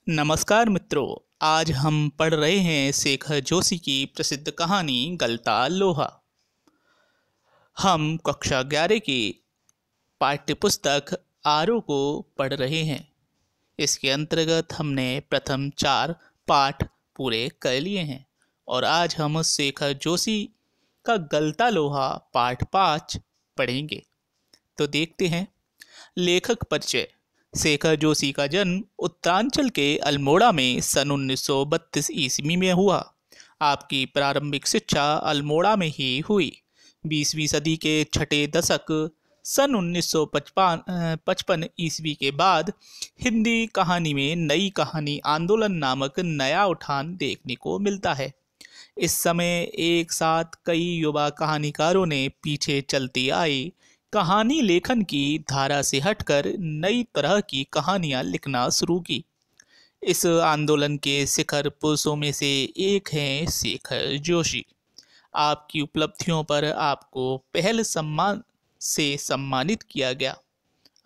नमस्कार मित्रों। आज हम पढ़ रहे हैं शेखर जोशी की प्रसिद्ध कहानी गलता लोहा। हम कक्षा 11 की पाठ्यपुस्तक आरो को पढ़ रहे हैं। इसके अंतर्गत हमने प्रथम 4 पाठ पूरे कर लिए हैं और आज हम शेखर जोशी का गलता लोहा पाठ 5 पढ़ेंगे। तो देखते हैं। लेखक परिचय। शेखर जोशी का जन्म उत्तरांचल के अल्मोड़ा में सन 1932 ईस्वी में हुआ। आपकी प्रारंभिक शिक्षा अल्मोड़ा में ही हुई। 20वीं सदी के छठे दशक सन 1955 ईस्वी के बाद हिंदी कहानी में नई कहानी आंदोलन नामक नया उठान देखने को मिलता है। इस समय एक साथ कई युवा कहानीकारों ने पीछे चलती आई कहानी लेखन की धारा से हटकर नई तरह की कहानियां लिखना शुरू की। इस आंदोलन के शिखर पुरुषों में से एक हैं शेखर जोशी। आपकी उपलब्धियों पर आपको पहल सम्मान से सम्मानित किया गया।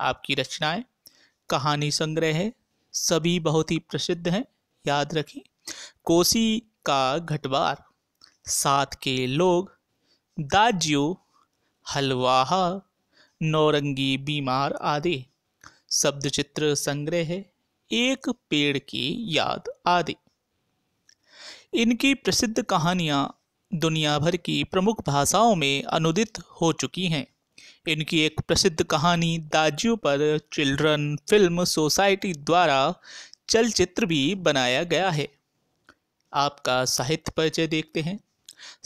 आपकी रचनाएं कहानी संग्रह है, सभी बहुत ही प्रसिद्ध हैं, याद रखें। कोसी का घटवार, साथ के लोग, दाज्यू, हलवाहा, नौरंगी बीमार आदि। शब्द चित्र संग्रह है, एक पेड़ की याद आदि। इनकी प्रसिद्ध कहानियां दुनिया भर की प्रमुख भाषाओं में अनुदित हो चुकी हैं। इनकी एक प्रसिद्ध कहानी दाज्यू पर चिल्ड्रन फिल्म सोसाइटी द्वारा चलचित्र भी बनाया गया है। आपका साहित्य परिचय देखते हैं।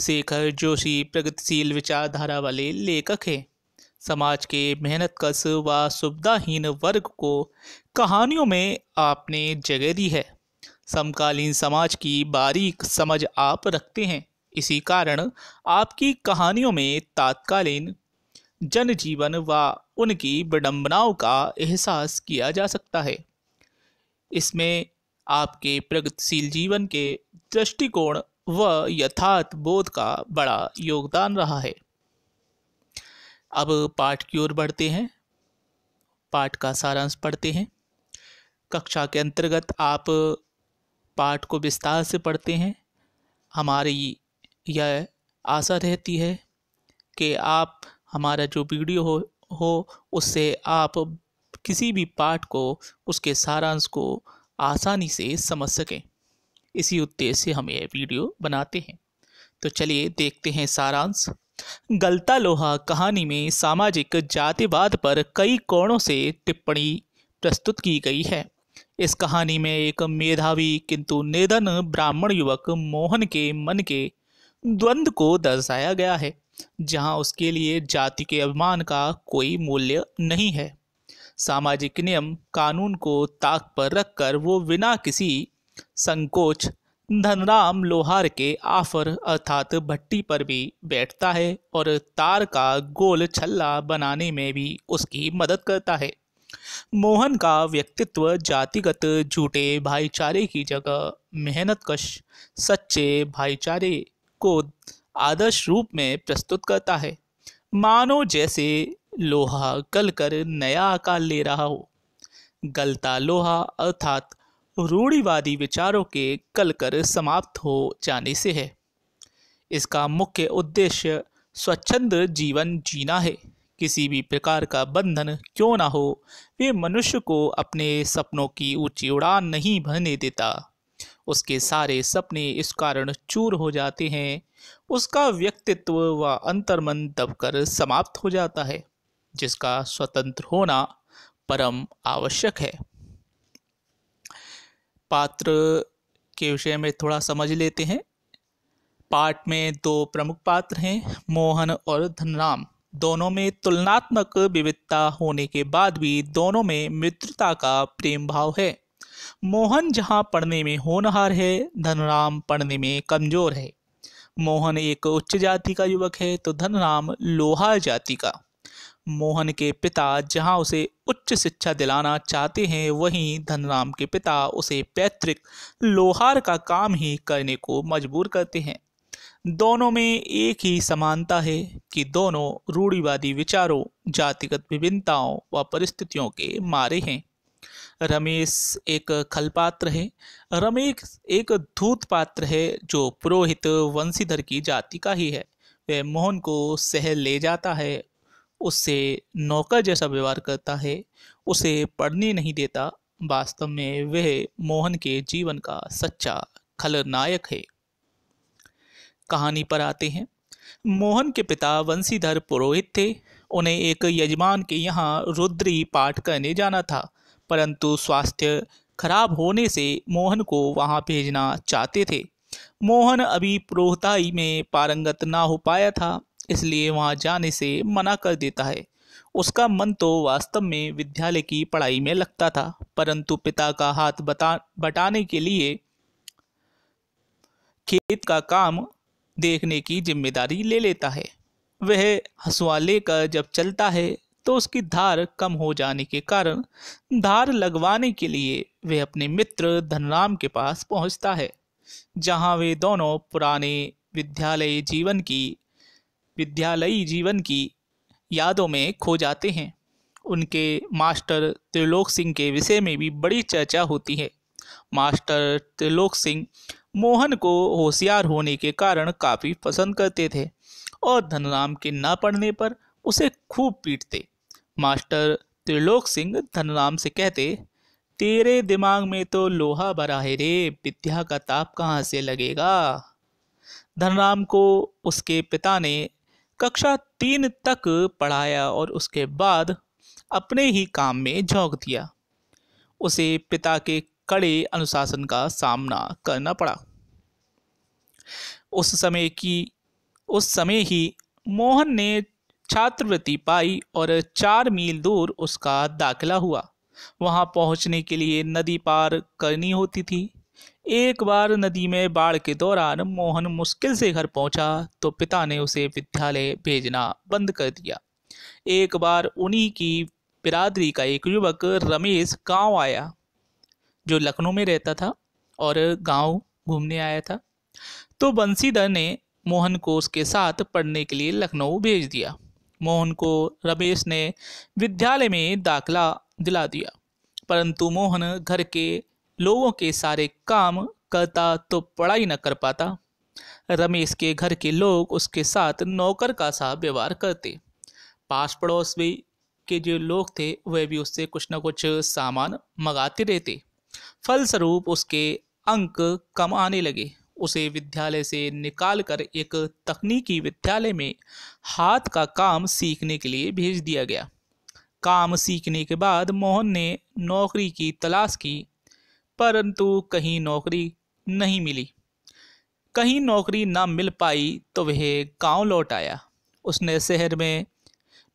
शेखर जोशी प्रगतिशील विचारधारा वाले लेखक हैं। समाज के मेहनतकश व सुविधाहीन वर्ग को कहानियों में आपने जगह दी है। समकालीन समाज की बारीक समझ आप रखते हैं। इसी कारण आपकी कहानियों में तात्कालीन जनजीवन व उनकी विडंबनाओं का एहसास किया जा सकता है। इसमें आपके प्रगतिशील जीवन के दृष्टिकोण व यथार्थ बोध का बड़ा योगदान रहा है। अब पाठ की ओर बढ़ते हैं। पाठ का सारांश पढ़ते हैं। कक्षा के अंतर्गत आप पाठ को विस्तार से पढ़ते हैं। हमारी यह आशा रहती है कि आप हमारा जो वीडियो हो उससे आप किसी भी पाठ को, उसके सारांश को आसानी से समझ सकें। इसी उद्देश्य से हम यह वीडियो बनाते हैं। तो चलिए देखते हैं सारांश। गलता लोहा कहानी में सामाजिक जातिवाद पर कई कोणों से टिप्पणी प्रस्तुत की गई है। इस कहानी में एक मेधावी किंतु निधन ब्राह्मण युवक मोहन के मन के द्वंद्व को दर्शाया गया है, जहां उसके लिए जाति के अभिमान का कोई मूल्य नहीं है। सामाजिक नियम कानून को ताक पर रखकर वो बिना किसी संकोच धनराम लोहार के आफर अर्थात भट्टी पर भी बैठता है और तार का गोल छल्ला बनाने में भी उसकी मदद करता है। मोहन का व्यक्तित्व जातिगत झूठे भाईचारे की जगह मेहनतकश सच्चे भाईचारे को आदर्श रूप में प्रस्तुत करता है, मानो जैसे लोहा गलकर नया आकार ले रहा हो। गलता लोहा अर्थात रूढ़िवादी विचारों के गलकर समाप्त हो जाने से है। इसका मुख्य उद्देश्य स्वच्छंद जीवन जीना है। किसी भी प्रकार का बंधन क्यों ना हो, वे मनुष्य को अपने सपनों की ऊंची उड़ान नहीं भरने देता। उसके सारे सपने इस कारण चूर हो जाते हैं। उसका व्यक्तित्व व अंतर्मन दबकर समाप्त हो जाता है, जिसका स्वतंत्र होना परम आवश्यक है। पात्र के विषय में थोड़ा समझ लेते हैं। पाठ में 2 प्रमुख पात्र हैं, मोहन और धनराम। दोनों में तुलनात्मक विविधता होने के बाद भी दोनों में मित्रता का प्रेम भाव है। मोहन जहां पढ़ने में होनहार है, धनराम पढ़ने में कमजोर है। मोहन एक उच्च जाति का युवक है तो धनराम लोहार जाति का। मोहन के पिता जहां उसे उच्च शिक्षा दिलाना चाहते हैं, वहीं धनराम के पिता उसे पैतृक लोहार का काम ही करने को मजबूर करते हैं। दोनों में एक ही समानता है कि दोनों रूढ़िवादी विचारों, जातिगत विभिन्नताओं व परिस्थितियों के मारे हैं। रमेश एक खलपात्र है। रमेश एक धूत पात्र है जो पुरोहित वंशीधर की जाति का ही है। वह मोहन को शहर ले जाता है, उससे नौकर जैसा व्यवहार करता है, उसे पढ़ने नहीं देता। वास्तव में वह मोहन के जीवन का सच्चा खलनायक है। कहानी पर आते हैं। मोहन के पिता वंशीधर पुरोहित थे। उन्हें एक यजमान के यहाँ रुद्री पाठ करने जाना था, परंतु स्वास्थ्य खराब होने से मोहन को वहाँ भेजना चाहते थे। मोहन अभी पुरोहिताई में पारंगत ना हो पाया था, इसलिए वहाँ जाने से मना कर देता है। उसका मन तो वास्तव में विद्यालय की पढ़ाई में लगता था, परंतु पिता का हाथ बटाने के लिए खेत का काम देखने की जिम्मेदारी ले लेता है। वह हंसुआ लेकर जब चलता है तो उसकी धार कम हो जाने के कारण धार लगवाने के लिए वह अपने मित्र धनराम के पास पहुंचता है, जहां वे दोनों पुराने विद्यालयी जीवन की यादों में खो जाते हैं। उनके मास्टर त्रिलोक सिंह के विषय में भी बड़ी चर्चा होती है। मास्टर त्रिलोक सिंह मोहन को होशियार होने के कारण काफ़ी पसंद करते थे और धनराम के ना पढ़ने पर उसे खूब पीटते। मास्टर त्रिलोक सिंह धनराम से कहते, तेरे दिमाग में तो लोहा भरा है रे, विद्या का ताप कहाँ से लगेगा। धनराम को उसके पिता ने कक्षा 3 तक पढ़ाया और उसके बाद अपने ही काम में झोंक दिया। उसे पिता के कड़े अनुशासन का सामना करना पड़ा। उस समय ही मोहन ने छात्रवृत्ति पाई और 4 मील दूर उसका दाखिला हुआ। वहां पहुंचने के लिए नदी पार करनी होती थी। एक बार नदी में बाढ़ के दौरान मोहन मुश्किल से घर पहुंचा तो पिता ने उसे विद्यालय भेजना बंद कर दिया। एक बार उन्हीं की बिरादरी का एक युवक रमेश गांव आया, जो लखनऊ में रहता था और गांव घूमने आया था। तो बंशीधर ने मोहन को उसके साथ पढ़ने के लिए लखनऊ भेज दिया। मोहन को रमेश ने विद्यालय में दाखिला दिला दिया, परंतु मोहन घर के लोगों के सारे काम करता तो पढ़ाई न कर पाता। रमेश के घर के लोग उसके साथ नौकर का सा व्यवहार करते। पास पड़ोस भी के जो लोग थे वह भी उससे कुछ न कुछ सामान मंगाते रहते। फलस्वरूप उसके अंक कम आने लगे। उसे विद्यालय से निकालकर एक तकनीकी विद्यालय में हाथ का काम सीखने के लिए भेज दिया गया। काम सीखने के बाद मोहन ने नौकरी की तलाश की, परंतु कहीं नौकरी नहीं मिली। कहीं नौकरी ना मिल पाई तो वह गांव लौट आया। उसने शहर में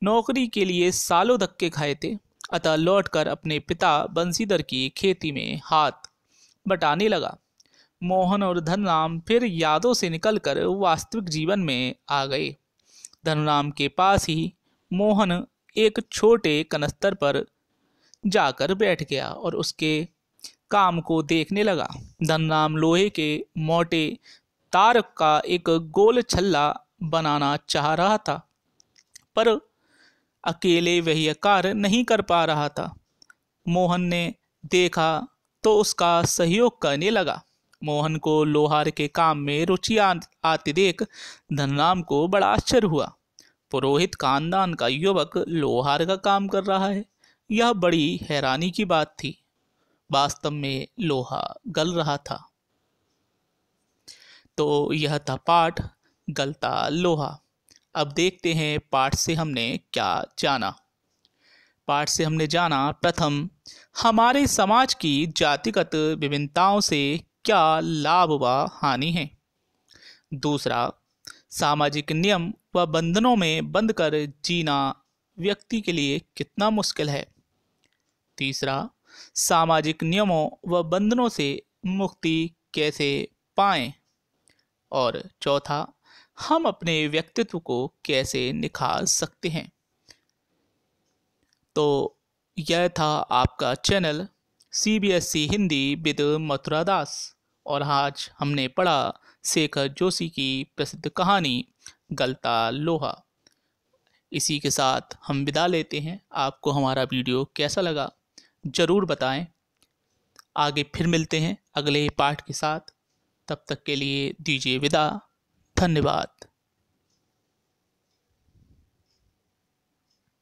नौकरी के लिए सालों धक्के खाए थे, अतः लौटकर अपने पिता बंशीधर की खेती में हाथ बटाने लगा। मोहन और धनराम फिर यादों से निकलकर वास्तविक जीवन में आ गए। धनराम के पास ही मोहन एक छोटे कनस्तर पर जाकर बैठ गया और उसके काम को देखने लगा। धनराम लोहे के मोटे तार का एक गोल छल्ला बनाना चाह रहा था, पर अकेले वह यह कार्य नहीं कर पा रहा था। मोहन ने देखा तो उसका सहयोग करने लगा। मोहन को लोहार के काम में रुचि आती देख धनराम को बड़ा आश्चर्य हुआ। पुरोहित खानदान का युवक लोहार का काम कर रहा है, यह बड़ी हैरानी की बात थी। वास्तव में लोहा गल रहा था। तो यह था पाठ गलता लोहा। अब देखते हैं पाठ से हमने क्या जाना। पाठ से हमने जाना, प्रथम, हमारे समाज की जातिगत विभिन्नताओं से क्या लाभ व हानि है। दूसरा, सामाजिक नियम व बंधनों में बंधकर जीना व्यक्ति के लिए कितना मुश्किल है। तीसरा, सामाजिक नियमों व बंधनों से मुक्ति कैसे पाएं। और चौथा, हम अपने व्यक्तित्व को कैसे निखार सकते हैं। तो यह था आपका channel CBSE Hindi with Mathura Das, और आज हमने पढ़ा शेखर जोशी की प्रसिद्ध कहानी गलता लोहा। इसी के साथ हम विदा लेते हैं। आपको हमारा वीडियो कैसा लगा ज़रूर बताएं। आगे फिर मिलते हैं अगले पाठ के साथ। तब तक के लिए दीजिए विदा। धन्यवाद।